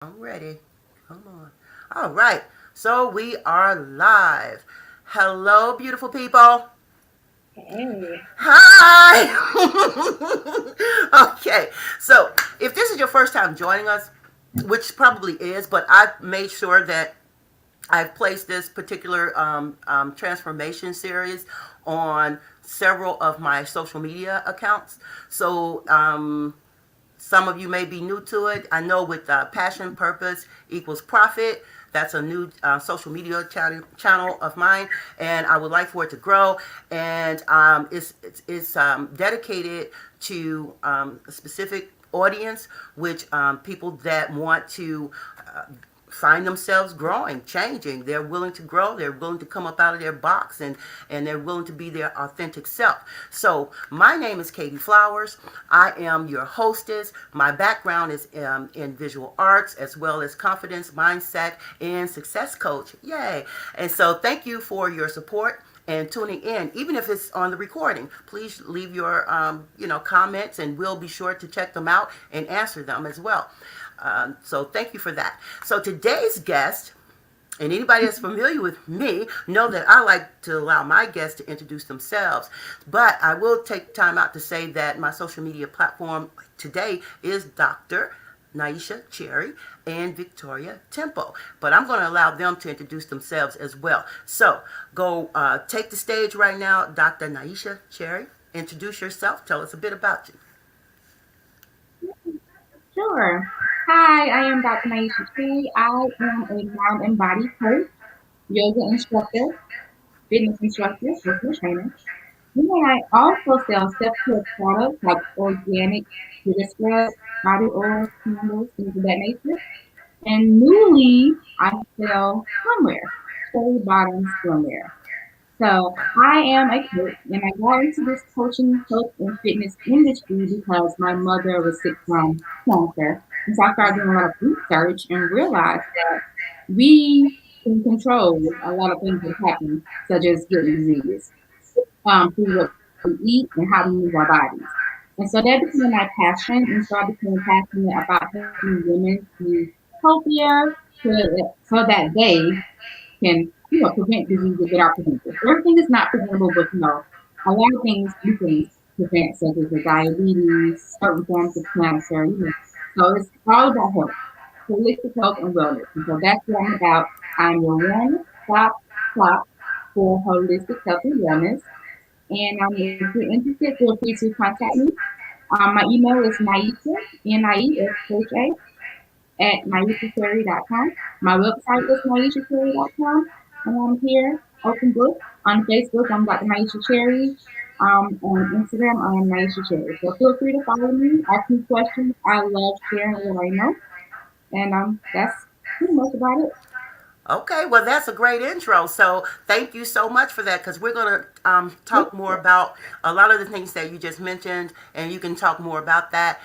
I'm ready. Come on. All right. So we are live. Hello, beautiful people. Hey, Hi. Okay. So if this is your first time joining us, which probably is, but I've made sure that I've placed this particular transformation series on several of my social media accounts. So some of you may be new to it. I know with passion, purpose equals profit. That's a new social media channel of mine, and I would like for it to grow. And it's dedicated to a specific audience, which people that want to find themselves growing, changing. They're willing to grow. They're willing to come up out of their box, and they're willing to be their authentic self. So my name is Katie Flowers. I am your hostess. My background is in visual arts as well as confidence, mindset, and success coach. Yay! And so thank you for your support and tuning in, even if it's on the recording. Please leave your comments, and we'll be sure to check them out and answer them as well. So thank you for that. So today's guest, and anybody that's familiar with me know that I like to allow my guests to introduce themselves. But I will take time out to say that my social media platform today is Dr. Naisha Cherry and Victoria Tempo. But I'm going to allow them to introduce themselves as well. So go take the stage right now, Dr. Naisha Cherry. Introduce yourself. Tell us a bit about you. sure. Hi, I am Dr. Naisha Tree. I am a mind and body coach, yoga instructor, fitness instructor, personal trainer. And I also sell self-care products like organic sugar scrubs, body oils, candles, things of that nature. And newly, I sell swimwear, cherry bottom swimwear. So I am a coach, and I got into this coaching, health, and fitness industry because my mother was sick from cancer. And so I started doing a lot of research and realized that we can control a lot of things that happen, such as getting diseases, through what we eat and how we move our bodies. And so that became my passion, and so I became passionate about helping women be healthier so that they can, prevent diseases that are preventable. Everything is not preventable, but a lot of things we can prevent, such as the diabetes, certain forms of cancer. So it's all about health, holistic health and wellness. And so that's what I'm about. I'm your one stop shop for holistic health and wellness. And if you're interested, feel free to contact me. My email is Naisha, Niesha, at naishacherry.com. My website is naishacherry.com. And I'm here, open book. On Facebook, I'm Dr. Naisha Cherry. On Instagram, I am Naisha Cherry. So feel free to follow me, ask me questions. I love sharing what I know. And that's pretty much about it. Okay, well, that's a great intro. So, thank you so much for that because we're going to talk more about a lot of the things that you just mentioned, and you can talk more about that.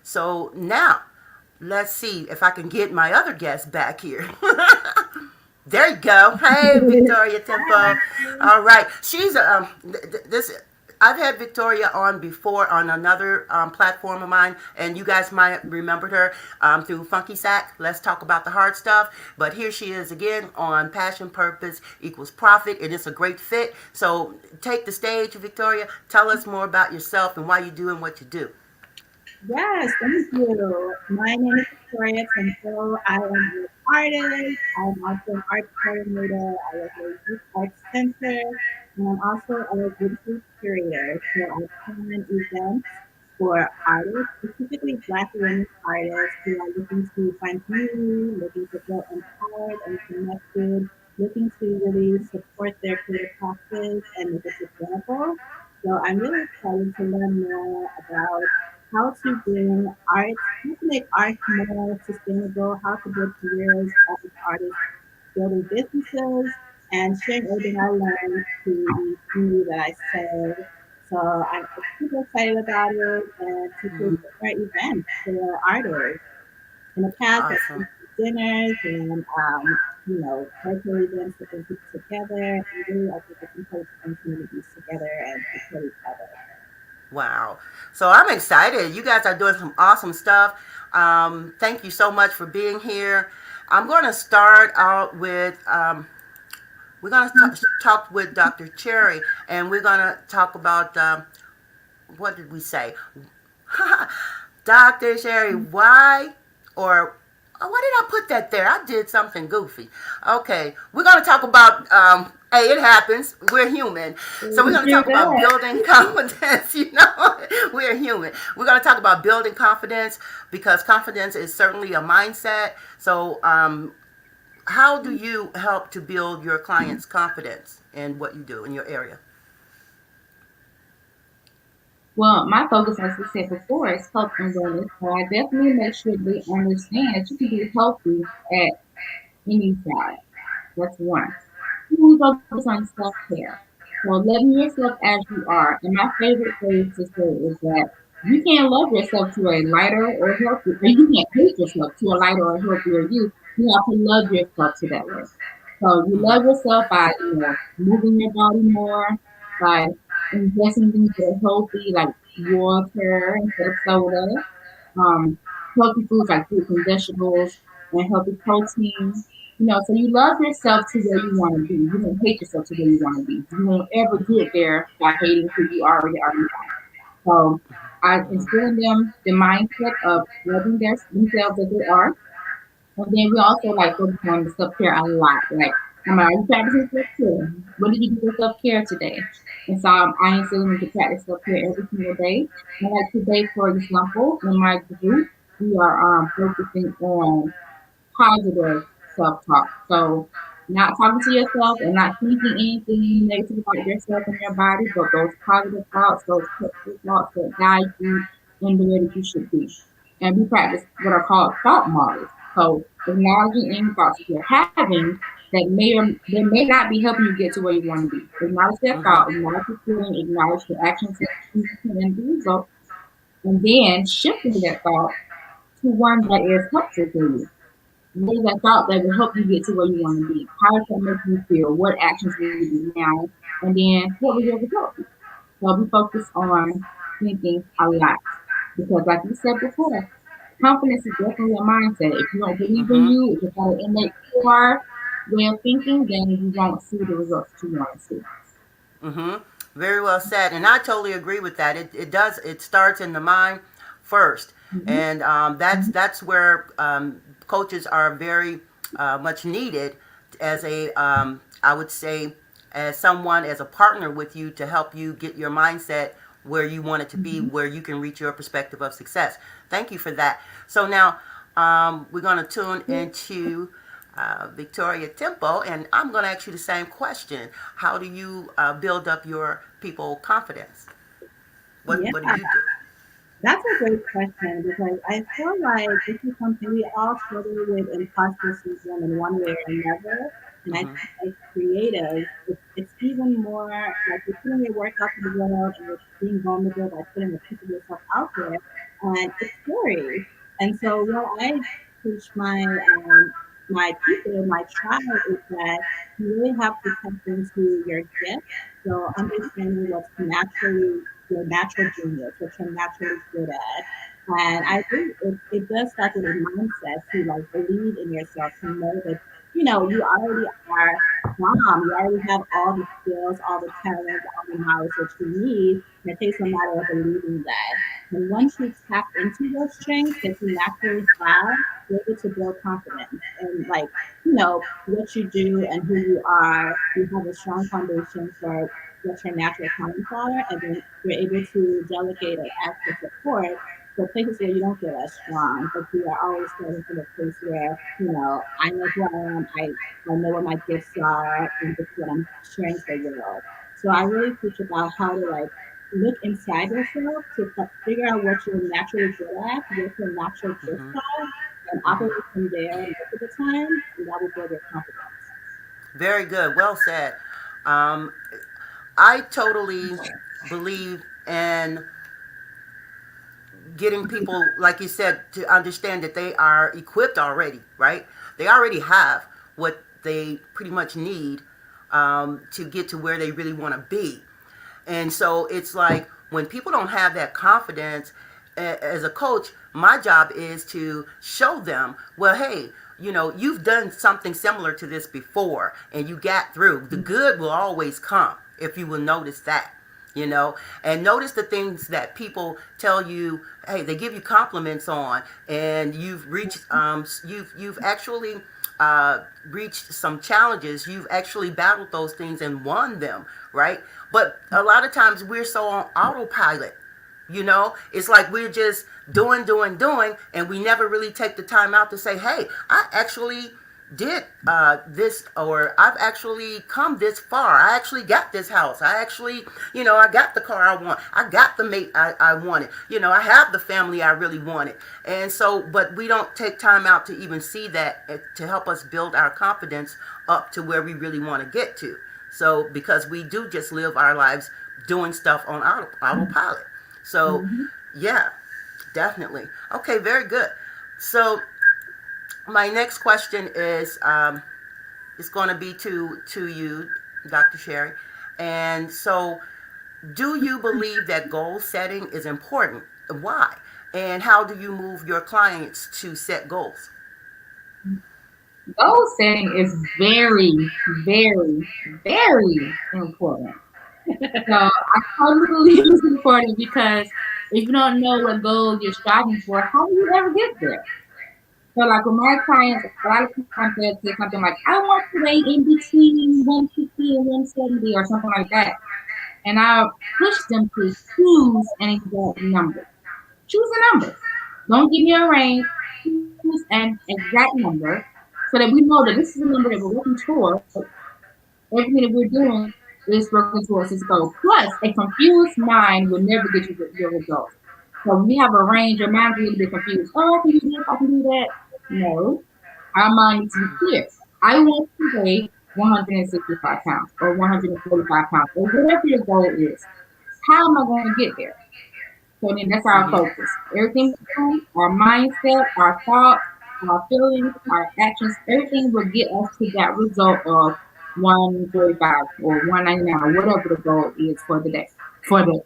So, now let's see if I can get my other guest back here. There you go. Hey, Victoria Tempo. All right, she's this. I've had Victoria on before on another platform of mine, and you guys might have remembered her through Funky Sack. Let's talk about the hard stuff. But here she is again on Passion Purpose Equals Profit, and it's a great fit. So take the stage, Victoria. Tell us more about yourself and why you do and what you do. Yes, thank you. My name is Victoria Temple. I am an artist. I'm also an art coordinator. I work at a youth arts center. And I'm also a digital curator. So I plan events for artists, specifically Black women artists who are looking to find community, looking to feel empowered and connected, looking to really support their creative practice and make it sustainable. So I'm really excited to learn more about how to bring art, how to make art more sustainable, how to build careers as artists, building businesses, and sharing everything I learned to the community that I serve. So I'm super excited about it and to create more events for artists. In the past, I've Awesome. been to dinners and virtual events to bring people together and really I think it's important to bring communities together and support each other. Wow. So I'm excited. You guys are doing some awesome stuff. Thank you so much for being here. I'm going to start out with, we're going to talk with Dr. Cherry, and we're going to talk about, what did we say? Dr. Cherry, why, or why did I put that there? I did something goofy. Okay, we're going to talk about, hey, it happens. We're human. So we're going to You talk about good? building confidence. We're human. We're going to talk about building confidence because confidence is certainly a mindset. So, how do you help to build your clients' confidence in what you do in your area? Well, my focus, as we said before, is health and wellness. So I definitely make sure they understand that you can be healthy at any size. That's one. Two, focus on self care. So loving yourself as you are. And my favorite phrase to say is that you can't love yourself to a lighter or healthier, or you can't hate yourself to a lighter or healthier you. You have to love yourself to that way. So you love Mm-hmm. yourself by, moving your body more, by ingesting things that are healthy, like water instead of soda, um, healthy foods like fruits and vegetables, and healthy protein. So you love yourself to where you want to be. You don't hate yourself to where you want to be. You won't ever get there by hating who you already are now. So I instill in them the mindset of loving themselves as they are, and then we also like focus on self care a lot. Like, are you practicing self care? What did you do for self care today? And so I instill them to practice self care every single day. And like today, for example, in my group, we are focusing on positive self talk. So not talking to yourself and not thinking anything negative about yourself and your body, but those positive thoughts, those helpful thoughts that guide you in the way that you should be. And we practice what are called thought models. So acknowledging any thoughts that you're having that may not be helping you get to where you want to be. Acknowledge that thought, Mm-hmm. acknowledge the feeling, acknowledge the actions that you can and the results, and then shifting that thought to one that is helpful for you. What is that thought that will help you get to where you want to be? How does that make you feel? What actions will you do now? And then what will your result be? So we focus on thinking a lot. Because like you said before, confidence is definitely a mindset. If you don't believe in Mm-hmm. you, if it's not an innate core way of thinking, then you won't see the results that you want to see. Mm-hmm. Very well said, and I totally agree with that. It does. It starts in the mind first, Mm-hmm. and that's where coaches are very much needed as a I would say as someone as a partner with you to help you get your mindset where you want it to be, Mm-hmm. where you can reach your perspective of success. Thank you for that. So now we're going to tune into Victoria Tempo, and I'm going to ask you the same question. How do you build up your people confidence? Yeah, What do you do? that's a great question because I feel like this is something we all struggle with imposter syndrome in one way or another. And I Mm-hmm. think as creatives, it's even more like you're putting your work out to the world and you're being vulnerable by putting a piece of yourself out there. And it's scary. And so what I teach my people, my tribe, is that you really have to tap into your gift. So understanding what's naturally your natural genius, what you're naturally good at. And I think it does start with a mindset to like believe in yourself, to know that, you already are bomb. You already have all the skills, all the talent, all the knowledge that you need. And it takes a matter of believing that. And once you tap into those strengths that you naturally have, you're able to build confidence and like, what you do and who you are. You have a strong foundation for what your natural talents are, and then you're able to delegate or ask for support for places where you don't feel as strong, but you are always starting from a place where, I know who I am, I know what my gifts are, and this is what I'm sharing to the world. So I really teach about how to like look inside yourself to figure out what you're naturally good at, what your natural gifts Mm-hmm. are, and Mm-hmm. operate from there most of the time, and that will build your confidence. Very good. Well said. Um, I totally believe in getting people, like you said, to understand that they are equipped already, right? They already have what they pretty much need to get to where they really want to be. And so it's like when people don't have that confidence, as a coach, my job is to show them, well, hey, you've done something similar to this before and you got through. The good will always come if you will notice that. And notice the things that people tell you, hey, they give you compliments on, and you've reached, you've actually reached some challenges. You've actually battled those things and won them, right? But a lot of times we're so on autopilot. It's like we're just doing, and we never really take the time out to say, hey, I actually did this, or I've actually come this far. I actually got this house. I actually, I got the car I want. I got the mate I wanted. I have the family I really wanted. And so, but we don't take time out to even see that, to help us build our confidence up to where we really want to get to. So, because we do just live our lives doing stuff on autopilot. So, yeah, definitely. Okay, very good. So, my next question is going to be to you, Dr. Sherry. And so, do you believe that goal setting is important? Why? And how do you move your clients to set goals? Goal setting is very, very, very important. So I totally believe it's important, because if you don't know what goal you're striving for, how do you ever get there? So like with my clients, a lot of times they'll say something like, I want to weigh in between 150 and 170 or something like that. And I'll push them to choose an exact number. Choose a number. Don't give me a range. Choose an exact number so that we know that this is a number that we're working towards. Everything that we're doing is working towards this goal. Plus, a confused mind will never get you your results. So when you have a range, your mind will be confused. Oh, I can do this, I can do that. No. Our mind needs to be clear. I want to weigh 165 pounds or 145 pounds or whatever your goal is. How am I going to get there? So then that's our focus. Everything we do, our mindset, our thoughts, our feelings, our actions, everything will get us to that result of 145 or 199 or whatever the goal is for the day, for the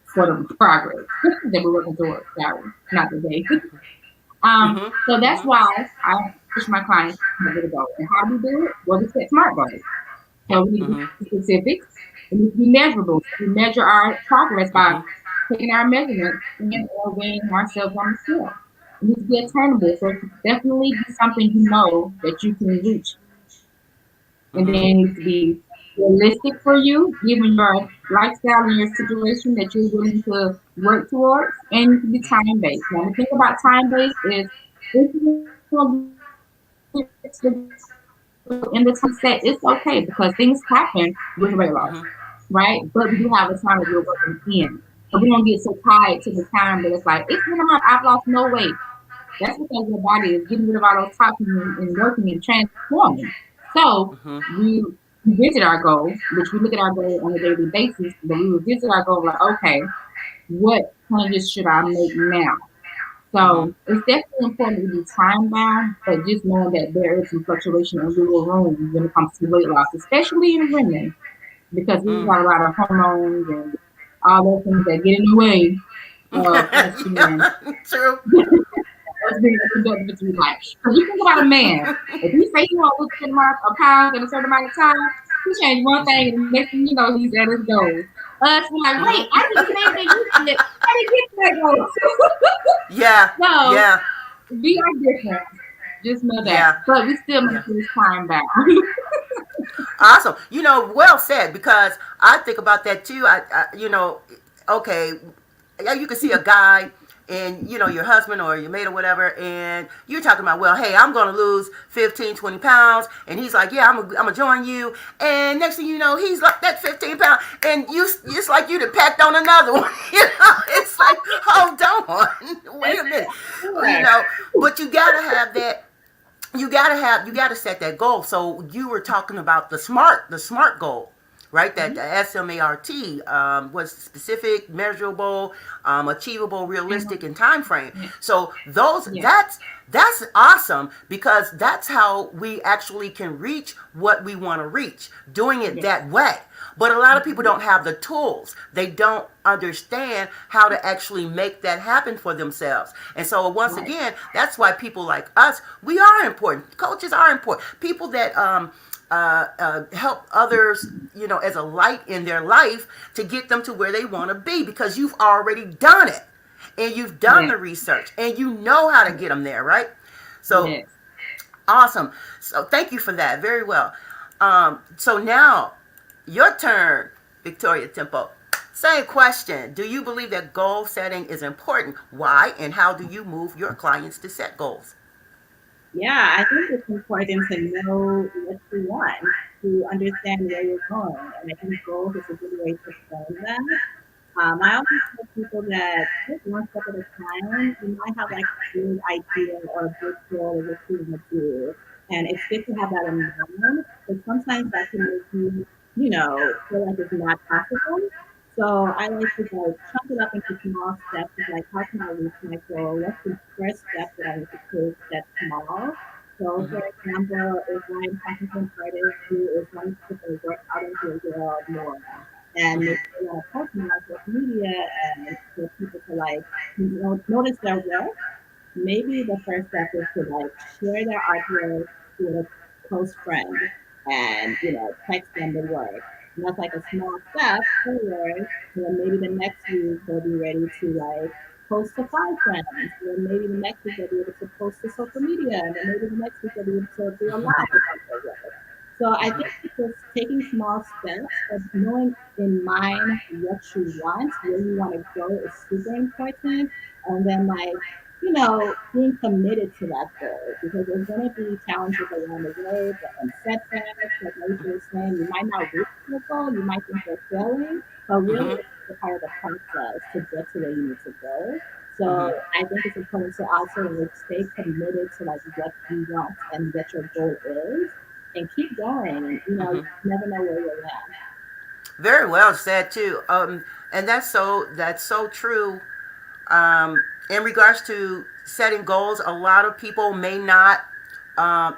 progress that we're working towards. Sorry, not the day. So that's why I push my clients to the goal. And how do we do it? Well, we set SMART goals. So we need to be specific. We need to be measurable. We measure our progress by taking our measurements and or weighing ourselves on the scale. It needs to be attainable. So it's definitely be something you know that you can reach. And then it needs to be realistic for you, given your lifestyle and your situation that you're willing to work towards, and it needs to be time-based. Now, the thing about time-based is if you in the time set, it's okay, because things happen with weight loss, right? But we do have a time that we're working in. So we don't get so tied to the time that it's like, it's been a month, I've lost no weight. That's because your body is getting rid of all those toxins and working and transforming. So we visit our goal, which we look at our goal on a daily basis, but we will visit our goal like, okay, what changes should I make now? So it's definitely important to be time bound, but just knowing that there is some fluctuation and wiggle room when it comes to weight loss, especially in women, because we've got a lot of hormones and all those things that get in the way of us being True. Because you think about a man, if he say he wants to lose a certain amount of pounds in a certain amount of time, he change one thing and the next thing you know, he's at his goal. Us, we're like, wait, I didn't say that you did. I didn't get to that goal. Yeah. So, Yeah. we are different. Just know that. Yeah. But we still make this time back. Awesome. Well said, because I think about that too. Okay, you can see a guy and, your husband or your mate or whatever, and you're talking about, well, hey, I'm going to lose 15, 20 pounds. And he's like, yeah, I'm going to join you. And next thing you know, he's like that 15 pounds. And it's like you'd have packed on another one. It's like, hold on. Wait a minute. But you got to have that. You got to set that goal. So you were talking about the SMART goal. right? That Mhm. the SMART was specific, measurable, achievable, realistic, and time frame. Yeah. So those Yeah. that's awesome because that's how we actually can reach what we want to reach, doing it Yes. that way. But a lot of people Mhm. don't have the tools. They don't understand how to actually make that happen for themselves. And so once Right. again, that's why people like us, we are important. Coaches are important. People that help others, as a light in their life to get them to where they want to be because you've already done it and you've done Yes. the research and you know how to get them there, right? So Yes. awesome. So thank you for that. Very well. So now your turn, Victoria Tempo. Same question. Do you believe that goal setting is important? Why and how do you move your clients to set goals? Yeah, I think it's important to know what you want, to understand where you're going. And I think goals is a good way to frame that. I always tell people that take one step at a time. You might have like a big idea or a big goal of what you want to do. And it's good to have that in mind, but sometimes that can make you, feel like it's not possible. So I like to like chunk it up into small steps of like how can I reach my goal? What's the first step that I need to take that's small? So Mm-hmm. for example, if I'm talking to an artist who is wanting to put their work out into the world more and maybe Mm-hmm. they want to post them on social media and for people to like notice their work, maybe the first step is to like share their artwork with a close friend and text them the work. And that's like a small step forward. And then maybe the next week they'll be ready to like post to 5 friends. And then maybe the next week they'll be able to post to social media. And then maybe the next week they'll be able to do a live about their work. So I think it's just taking small steps, but knowing in mind what you want, where you want to go is super important. And then like being committed to that goal because there's going to be challenges along the way and setbacks. Like Maisha was saying, you might not reach your goal, you might think you're failing, but really Mm-hmm. it's a part of the process to get to where you need to go. So Mm-hmm. I think it's important to also like stay committed to like what you want and what your goal is and keep going. And Mm-hmm. you never know where you'll land. Very well said too. And that's so true. In regards to setting goals, a lot of people may not um,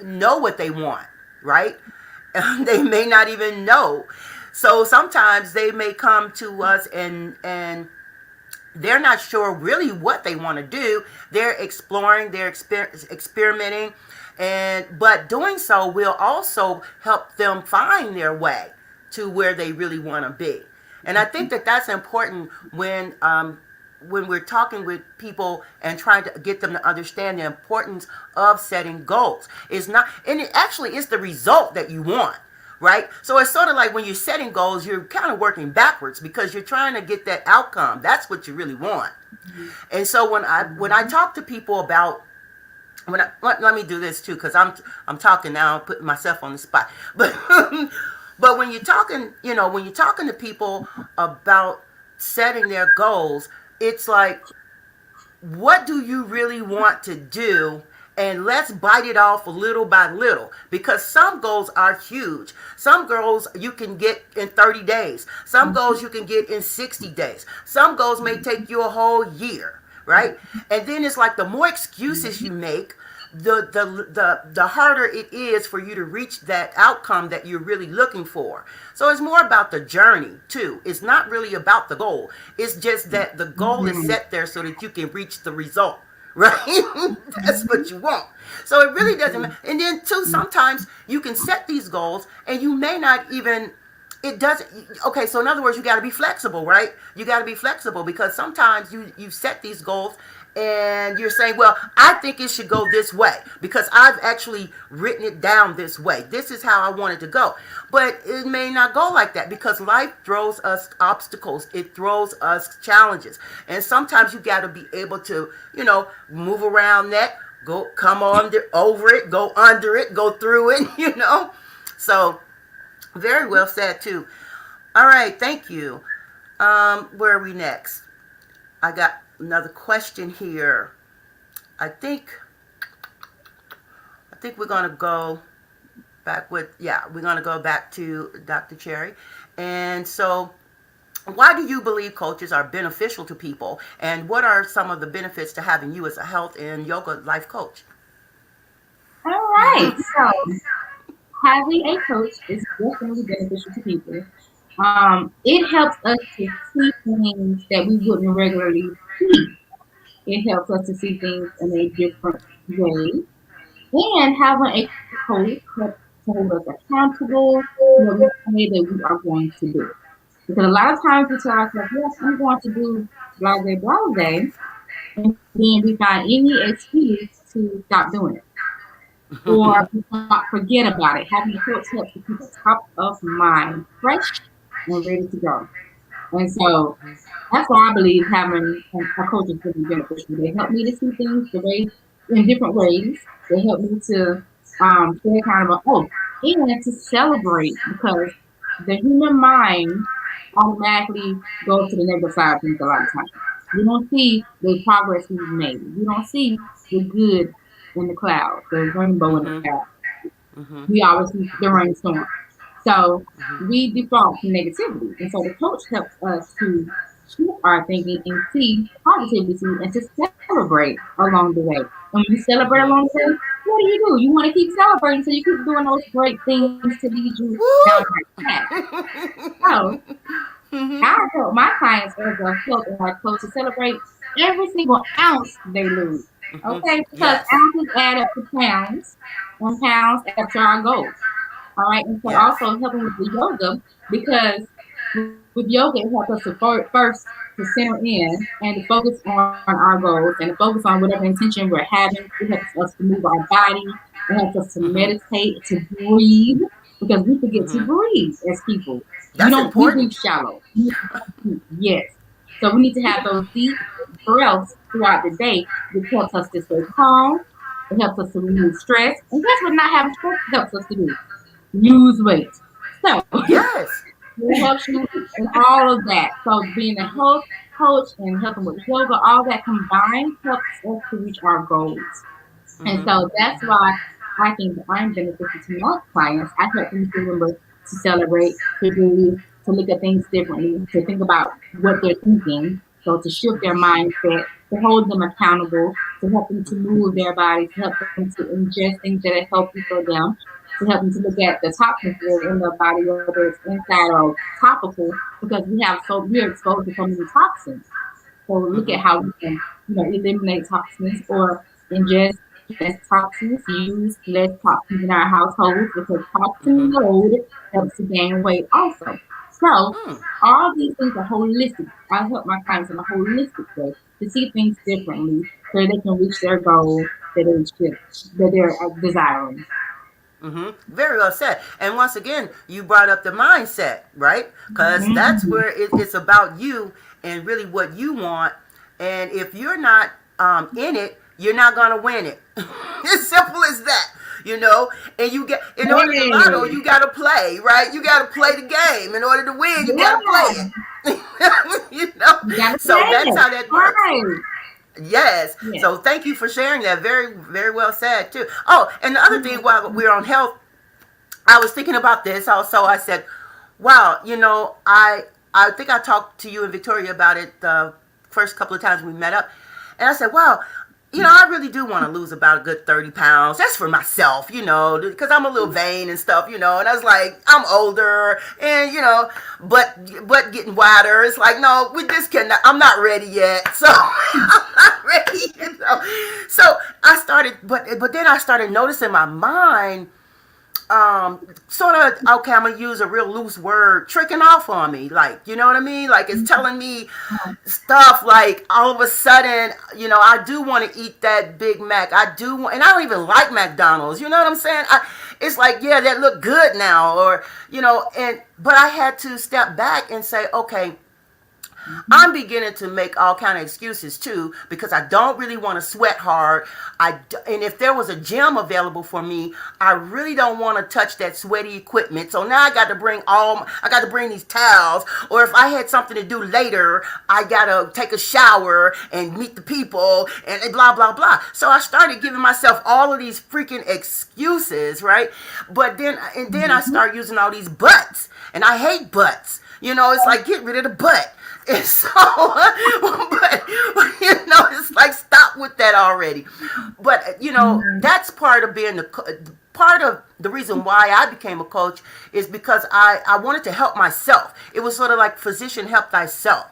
know what they want, right? They may not even know. So sometimes they may come to us and they're not sure really what they want to do. They're exploring, they're experimenting, and but doing so will also help them find their way to where they really want to be. And I think that that's important when we're talking with people and trying to get them to understand the importance of setting goals. It's not, and it actually is the result that you want, right? So it's sort of like when you're setting goals, you're kind of working backwards because you're trying to get that outcome. That's what you really want. And so when I talk to people about let me do this too because I'm talking now, I'm putting myself on the spot. But but when you're talking to people about setting their goals, it's like, what do you really want to do, and let's bite it off little by little because some goals are huge. Some goals you can get in 30 days. Some goals you can get in 60 days. Some goals may take you a whole year, right? And then it's like the more excuses you make, the harder it is for you to reach that outcome that you're really looking for. So it's more about the journey too. It's not really about the goal. It's just that the goal is Mhm. set there so that you can reach the result. Right? That's what you want. So it really doesn't matter. And then too, sometimes you can set these goals and you may not even, it doesn't, okay, so in other words, you got to be flexible, right? You got to be flexible because sometimes you set these goals and you're saying, well, I think it should go this way because I've actually written it down this way. This is how I want it to go. But it may not go like that because life throws us obstacles. It throws us challenges. And sometimes you got to be able to, move around that, go, come on over it, go under it, go through it. So very well said too. All right, thank you. Where are we next? I got another question here. I think we're gonna go. back with, yeah, we're going to go back to Dr. Cherry. And so, why do you believe coaches are beneficial to people? And what are some of the benefits to having you as a health and yoga life coach? All right. So having a coach is definitely beneficial to people. It helps us to see things that we wouldn't regularly see. It helps us to see things in a different way. And having a coach helps to hold us accountable to what we say that we are going to do. Because a lot of times we tell ourselves, yes, I'm going to do blah, blah, blah, blah, and then we find any excuse to stop doing it. Or not forget about it. Having a coach helps to keep us top of mind, fresh and ready to go. And so that's why I believe having a coach is really beneficial. They help me to see things the way in different ways. They help me to stay accountable. Oh, and to celebrate because the human mind automatically goes to the negative side of things a lot of times. We don't see the progress we've made. We don't see the good in the cloud, the rainbow in the Mm-hmm. cloud. Mm-hmm. We always see the rainstorm. So Mm-hmm. we default to negativity. And so the coach helps us to shift our thinking and see positivity and to celebrate along the way. And when you celebrate Mm-hmm. along the way, what do? You want to keep celebrating so you keep doing those great things to lead you down the Woo! right path. So Mm-hmm. I help my clients as a health and life coach to celebrate every single ounce they lose. Mm-hmm. Okay, because Yes. ounces add up to pounds, and pounds add up to our goals. All right, and so Yes. also helping with the yoga because with yoga it helps us to first to center in and to focus on our goals and to focus on whatever intention we're having. It helps us to move our body. It helps us to Mm-hmm. meditate, to breathe because we forget to Mm-hmm. breathe as people. That's We important. breathe shallow. Yes, so we need to have those deep breaths throughout the day, which helps us to stay calm. It helps us to remove stress, and guess what? Not having stress helps us to do lose weight. So Yes. it helps you in all of that. So being a Mm-hmm. health coach and helping with yoga, all that combined helps us to reach our goals. And Mm-hmm. so that's why I think that I'm beneficial to my clients. I help them to remember to celebrate, to breathe, to look at things differently, to think about what they're thinking. So to shift their mindset, to hold them accountable, to help them to move their bodies, to help them to ingest things that are healthy for them, to help them to look at the toxins that are in their body, whether it's inside or topical, because we're exposed to so many toxins. So look at Mm-hmm. how we can, eliminate toxins or ingest less toxins, use less toxins in our households because Mm-hmm. toxin load helps to gain weight also. So Mm. all these things are holistic. I help my clients in a holistic way to see things differently so they can reach their goal that they're desiring. Mm-hmm. Very well said. And once again, you brought up the mindset, right? Because that's Mhm. where it's about you and really what you want. And if you're not in it, you're not gonna win it. As simple as that, you know. And you get in order to lotto, Hey, you gotta play, right? You gotta play the game. In order to win, you gotta play yeah, it. You know. you gotta So play that's it. how that works. Right. Yes. Yeah. So thank you for sharing that. Very, very well said too. Oh, and the other thing while we're on health, I was thinking about this also. I said, "Wow, I think I talked to you and Victoria about it the first couple of times we met up, and I said, wow." I really do want to lose about a good 30 pounds. That's for myself, because I'm a little vain and stuff, and I was like, I'm older and, but getting wider. It's like, no, we just cannot, I'm not ready yet. So I'm not ready. So I started, but then I started noticing my mind sort of, okay, I'm gonna use a real loose word, tricking off on me, like, you know what I mean, like it's telling me stuff like all of a sudden, I do want to eat that Big Mac. I do want, and I don't even like McDonald's, you know what I'm saying? It's like, yeah, that look good now, or but I had to step back and say, okay, Mhm. I'm beginning to make all kind of excuses too because I don't really want to sweat hard. And if there was a gym available for me, I really don't want to touch that sweaty equipment. So now I got to bring these towels. Or if I had something to do later, I got to take a shower and meet the people and blah blah blah. So I started giving myself all of these freaking excuses, right? Then I Mhm. start using all these buts, and I hate butts. It's like get rid of the butt. And so, it's like stop with that already. But Mhm. that's part of being part of the reason why I became a coach is because I wanted to help myself. It was sort of like physician help thyself.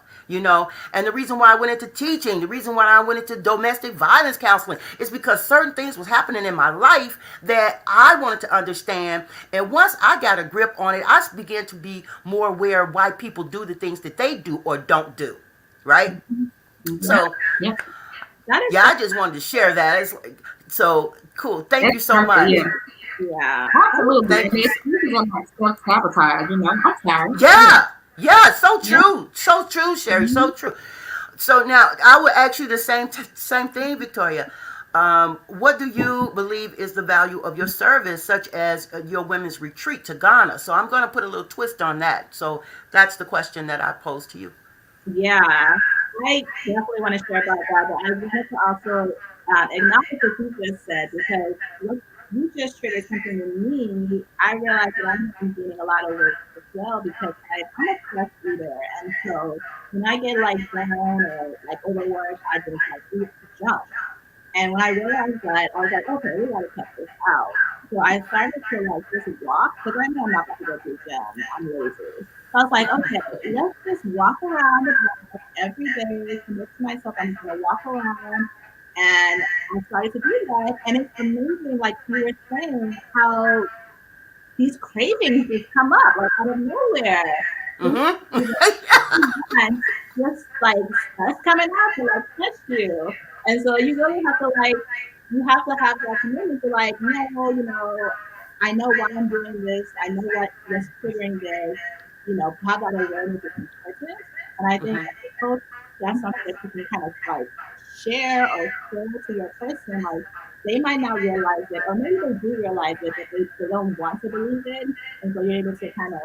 And the reason why I went into teaching, the reason why I went into domestic violence counseling is because certain things was happening in my life that I wanted to understand. And once I got a grip on it, I began to be more aware of why people do the things that they do or don't do. Right? Mhm. Yep. So, Yep. That is yeah, so I just wanted to share that. It's like, so cool. Thank That's you so perfect. much. Yeah. yeah. Absolutely. Thank And you. the excuses are like self sabotage. I'm sorry. Yeah. Yeah. Yeah, so Yeah. true. So true, Sherry. Mhm. So true. So now I would ask you the same thing, Victoria. What do you believe is the value of your service, such as your women's retreat to Ghana? So I'm going to put a little twist on that. So that's the question that I pose to you. Yeah, I definitely want to share about that, but I wanted to also acknowledge what you just said because what you just triggered something in me. I realized that I have been gaining a lot of weight as well because I'm a fast eater, and so when I get like down or like overworked, I just like eat to jump. And when I realized that, I was like, okay, we got to cut this out. So I started to like just walk because I know I'm not about to go to the gym. I'm lazy. So I was like, okay, let's just walk around the block every day. Commit to myself. I'm just gonna walk around, and I started to do that. And it's amazing, like you were saying, how these cravings just come up like out of nowhere. Things Mm-hmm. you want, just like stuff coming out to like touch you. And so you really have to like you have to have that commitment to like, no, I know why I'm doing this, I know what's triggering this, have that awareness is important. And I think Mm-hmm. as a coach, that's something that you can kind of like share or share to your person. Like they might not realize it, or maybe they do realize it, but they don't want to believe it. And so you're able to kind of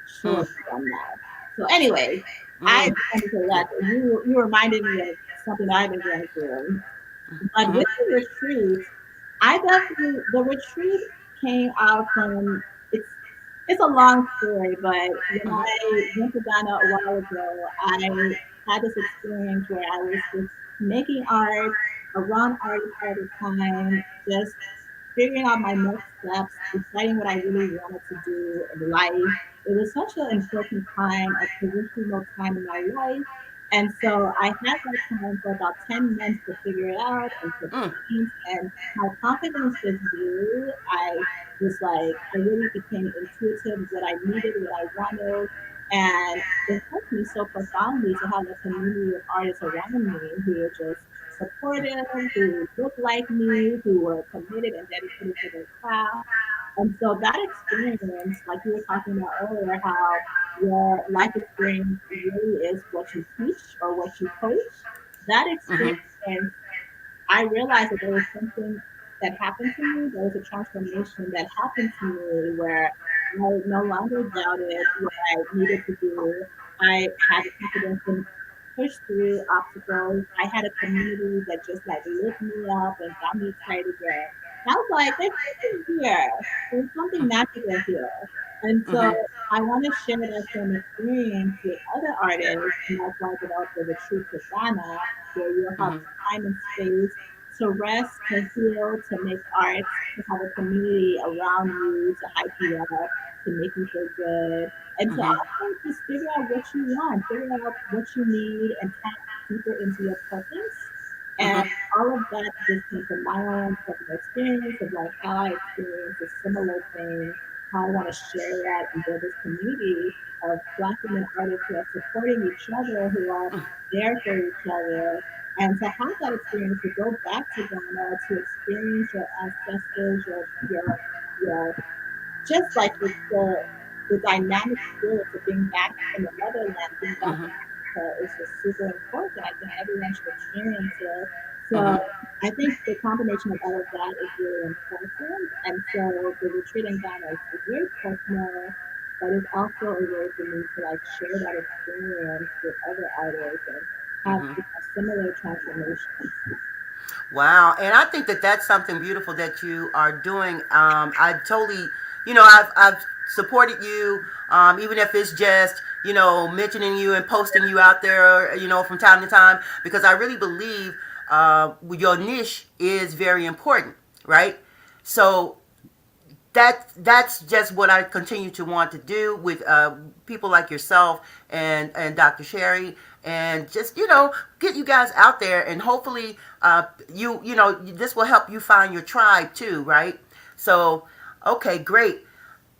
show Mm-hmm. them that. So anyway, I Mm-hmm. just wanted to say Yeah. that you reminded me of something I've been going through. But with Mm-hmm. the retreat, I definitely the retreat came out from it's a long story, but when Mm-hmm. I went to Ghana a while ago, I had this experience where I was just making art, around artists all the time, just figuring out my next steps, deciding what I really wanted to do in life. It was such an important time, a pivotal time in my life. And so I had that time for about 10 months to figure it out and to Mm-hmm. paint. And my confidence just grew. I was like, I really became intuitive of what I needed, what I wanted. And it helped me so profoundly to have a community of artists around me who were just supportive, who looked like me, who were committed and dedicated to their craft. And so that experience, like you were talking about earlier, how your life experience really is what you teach or what you coach, that Mm-hmm. experience I realized that there was something that happened to me. There was a transformation that happened to me where I no longer doubted what I needed to do. I had the confidence to push through obstacles. I had a community that just like lit me up and got me excited again. And I was like, there's something here. There's something magical here. And so Mm-hmm. I want to share that same experience with other artists. And that's why I developed the retreat to Ghana, where you'll have Mm-hmm. time and space to rest, to heal, to make art, to have a community around you, to hype you up, to make you feel good, and to Mm-hmm. also just figure out what you want, figure out what you need, and tap deeper into your purpose. And Mm-hmm. all of that just came from my own personal experience of like how I experienced a similar thing, how I want to share that and build this community of Black women artists who are supporting each other, who are there for each other, and to have that experience, to go back to Ghana, to experience your ancestors, your just like the the dynamic spirits of being back in the motherland, being back Mhm. in Africa is just super important. I think everyone should experience it. So Mhm. I think the combination of all of that is really important. And so the retreat in Ghana is very personal, but it's also a way for me to like share that experience with other artists and have Mhm. similar transformations. Wow, and I think that that's something beautiful that you are doing. I totally, I've supported you, even if it's just mentioning you and posting you out there, from time to time, because I really believe your niche is very important, right? So that's just what I continue to want to do with people like yourself and Dr. Sherry, and just get you guys out there, and hopefully this will help you find your tribe too, right? So okay, great.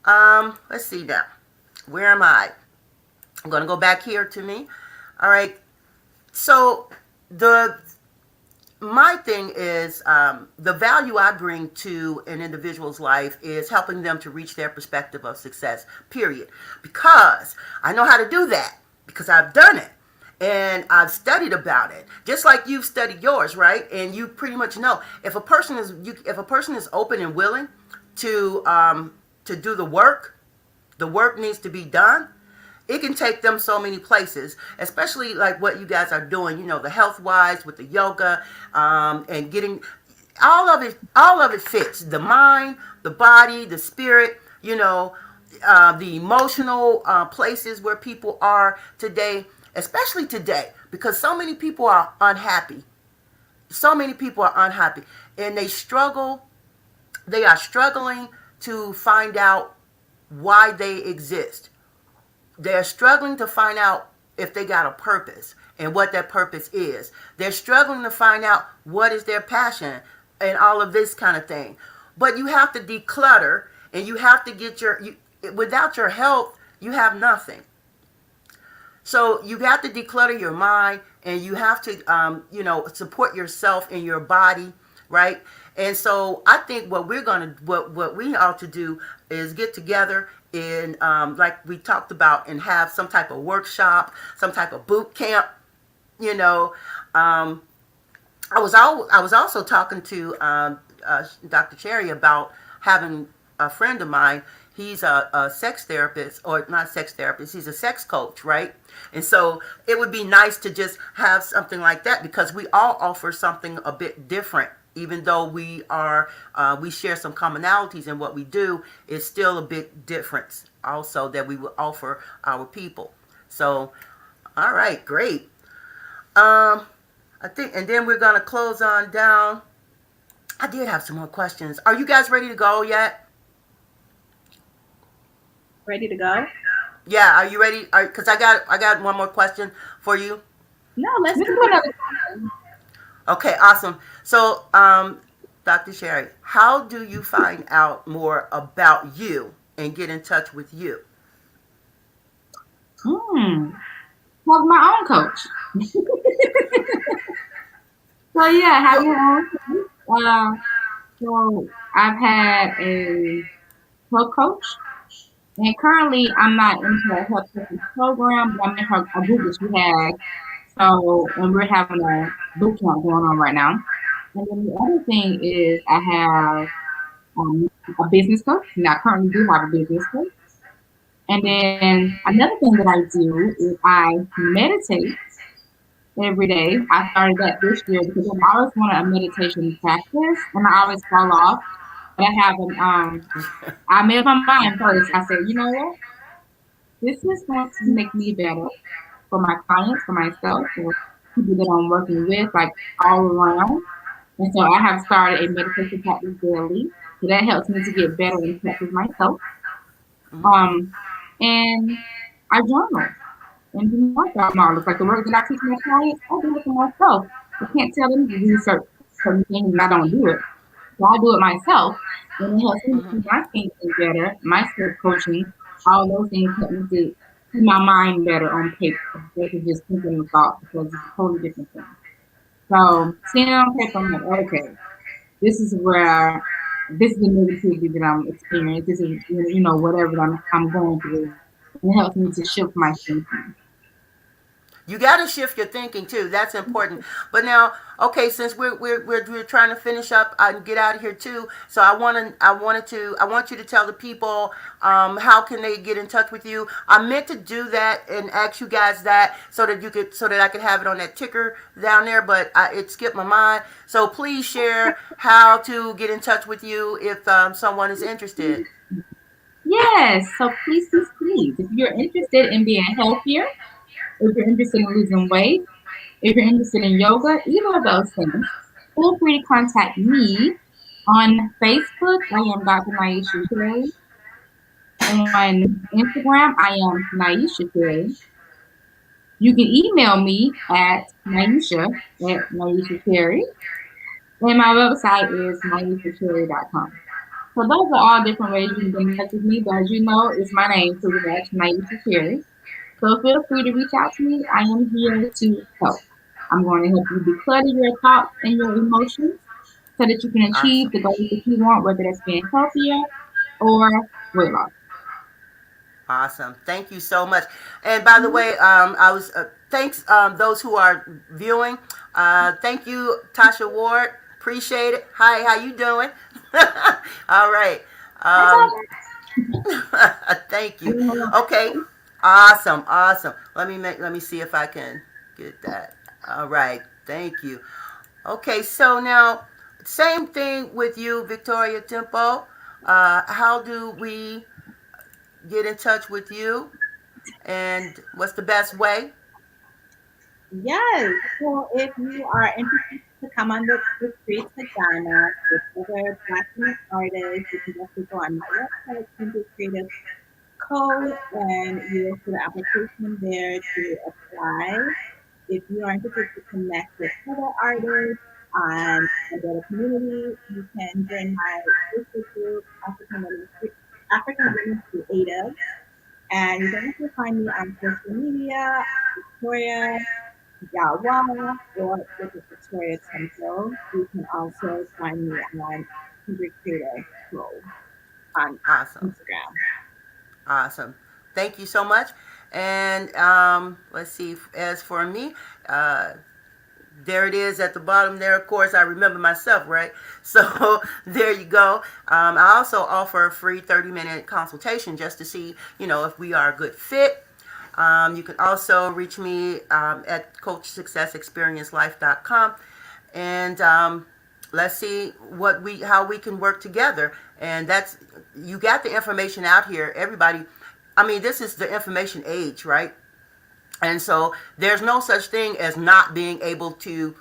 Let's see now. Where am I? I'm gonna go back here to me. All right. So the my thing is the value I bring to an individual's life is helping them to reach their perspective of success, period. Because I know how to do that because I've done it and I've studied about it, just like you've studied yours, right? And you pretty much know if a person is open and willing to do the work needs to be done. It can take them so many places, especially like what you guys are doing, the health wise with the yoga, and getting all of it fits the mind, the body, the spirit, the emotional places where people are today, especially today, because so many people are unhappy. So many people are unhappy and they are struggling to find out why they exist. They're struggling to find out if they got a purpose and what that purpose is. They're struggling to find out what is their passion and all of this kind of thing. But you have to declutter, and you have to without your health, you have nothing. So you have to declutter your mind, and you have to, support yourself in your body, right? And so I think what we ought to do is get together in, like we talked about, and have some type of workshop, some type of boot camp. You know, um, I was also talking to Dr. Cherry about having a friend of mine. He's a sex therapist, or not sex therapist. He's a sex coach, right? And so it would be nice to just have something like that, because we all offer something a bit different. Even though we share some commonalities in what we do, it's still a bit different. Also, that we will offer our people. So, all right, great. Um, I think, and then we're gonna close on down. I did have some more questions. Are you guys ready to go yet? Ready to go? Yeah, are you ready? Because I got one more question for you. No, let's This is do it. another. Okay, awesome. So, Dr. Sherry, how do you find out more about you and get in touch with you? Was my own coach. So yeah, have Well, your own coach. So I've had a health coach, and currently I'm not into a health coaching program, but I'm in her a group that she has. So and we're having a boot camp going on right now. And then the other thing is I have a business coach, and I currently do have a business coach. And then another thing that I do is I meditate every day. I started that this year because I always wanted a meditation practice, and I always fall off. But I haven't. I made up my mind first. I said, you know what? This is going to make me better for my clients, for myself, for people that I'm working with, like all around. And so I have started a meditation practice daily. So that helps me to get better in touch with myself. mhm. Um, and I journal and do my journal. Like the work that I teach my clients, I do it for myself. I can't tell them to do certain things and I don't do it. So I do it myself. And it helps me to Mhm. keep my thinking better, my self coaching, all those things help me to keep my mind better on paper versus just thinking the thought, because it's a totally different thing. So seeing it on paper, I'm like, okay, this is where this is the negativity that I'm experiencing. This is, whatever I'm going through. And it helps me to shift my thinking. You got to shift your thinking too. That's important. But now, okay, since we're trying to finish up and get out of here too. So I want you to tell the people how can they get in touch with you. I meant to do that and ask you guys that so that I could have it on that ticker down there, but it skipped my mind. So please share how to get in touch with you if someone is interested. Yes. So please, please, please, if you're interested in being healthier, if you're interested in losing weight, if you're interested in yoga, either of those things, feel free to contact me on Facebook. I am Dr. Naisha Cherry. On Instagram, I am Naisha Cherry. You can email me at Naisha Cherry. And my website is naishacherry.com. So those are all different ways you can get in touch with me. But as you know, it's my name, pretty much, Naisha Cherry. So feel free to reach out to me. I am here to help. I'm going to help you declutter your thoughts and your emotions so that you can achieve Awesome. the goals that you want, whether that's being healthier or weight loss. Awesome. Thank you so much. And by the way, I was thanks those who are viewing. Thank you, Tasha Ward. Appreciate it. Hi, how you doing? All right. Um, thank you. Okay. Awesome. Awesome. Let me see if I can get that. All right. Thank you. Okay. So now, same thing with you, Victoria Tempo. How do we get in touch with you? And what's the best way? Yes. So if you are interested to come on the streets to Ghana with other Black women artists, you can definitely go on my website, Kindred Creative Code, and you will see the application there to apply. If you are interested to connect with other artists and a better community, you can join my Facebook group, African Women Creative. And you can also find me on social media, Victoria Yawa, or look at Victoria Temple. You can also find me on Kindred Creative Flow on Awesome. Instagram. Awesome. Thank you so much. And let's see. As for me, uh, there it is at the bottom there. Of course, I remember myself, right? So there you go. I also offer a free 30-minute consultation just to see, if we are a good fit. You can also reach me at coachsuccessexperiencelife.com, and let's see how we can work together. And that's you got the information out here, everybody. I mean, this is the information age, right? And so there's no such thing as not being able to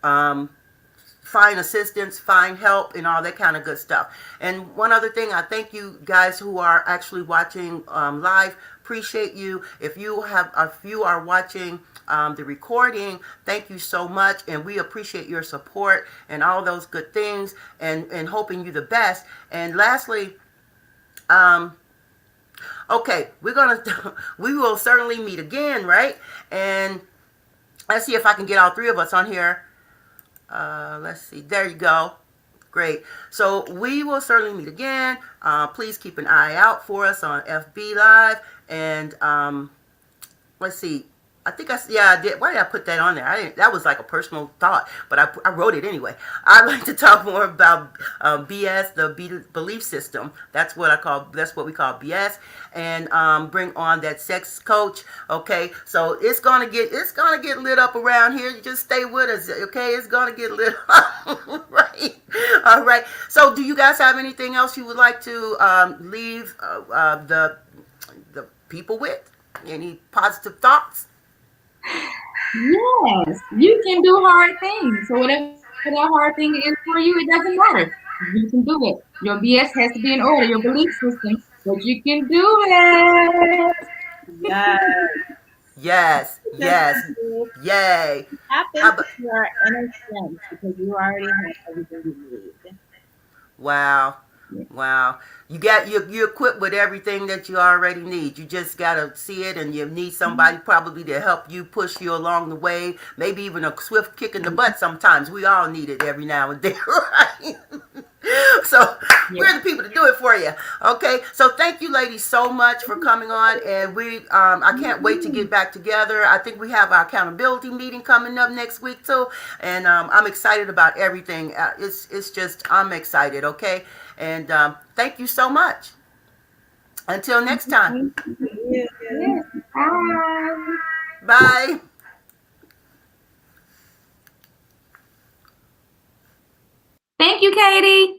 um, find assistance, find help, and all that kind of good stuff. And one other thing, I thank you guys who are actually watching live. Appreciate you. If you are watching the recording, thank you so much, and we appreciate your support and all those good things, and hoping you the best. And lastly, okay, we will certainly meet again, right? And let's see if I can get all three of us on here. Let's see. There you go. Great. So we will certainly meet again. Please keep an eye out for us on FB Live. And let's see. I did. Why did I put that on there? I didn't. That was like a personal thought, but I wrote it anyway. I'd like to talk more about BS, the belief system. That's what we call BS, and bring on that sex coach. Okay, so it's gonna get lit up around here. You just stay with us. Okay, it's gonna get lit up. Right. All right. So, do you guys have anything else you would like to leave the people with? Any positive thoughts? Yes, you can do hard things. So whatever that hard thing is for you, it doesn't matter. You can do it. Your BS has to be in order, your belief system, but you can do it. Yes. Yes, Just yes, to yay. tap How into about, your inner strength because you already have everything you need. wow, wow. You're equipped with everything that you already need. You just gotta see it, and you need somebody probably to help you push you along the way. Maybe even a swift kick in the butt. Sometimes we all need it every now and then, right? So Yeah. we're the people to do it for you. Okay. So thank you, ladies, so much for coming on, and I can't wait to get back together. I think we have our accountability meeting coming up next week too, and I'm excited about everything. It's just I'm excited. Okay, and thank you so much. Until next time. Thank you. Yeah. Yes. Bye. Bye. Thank you, Katie.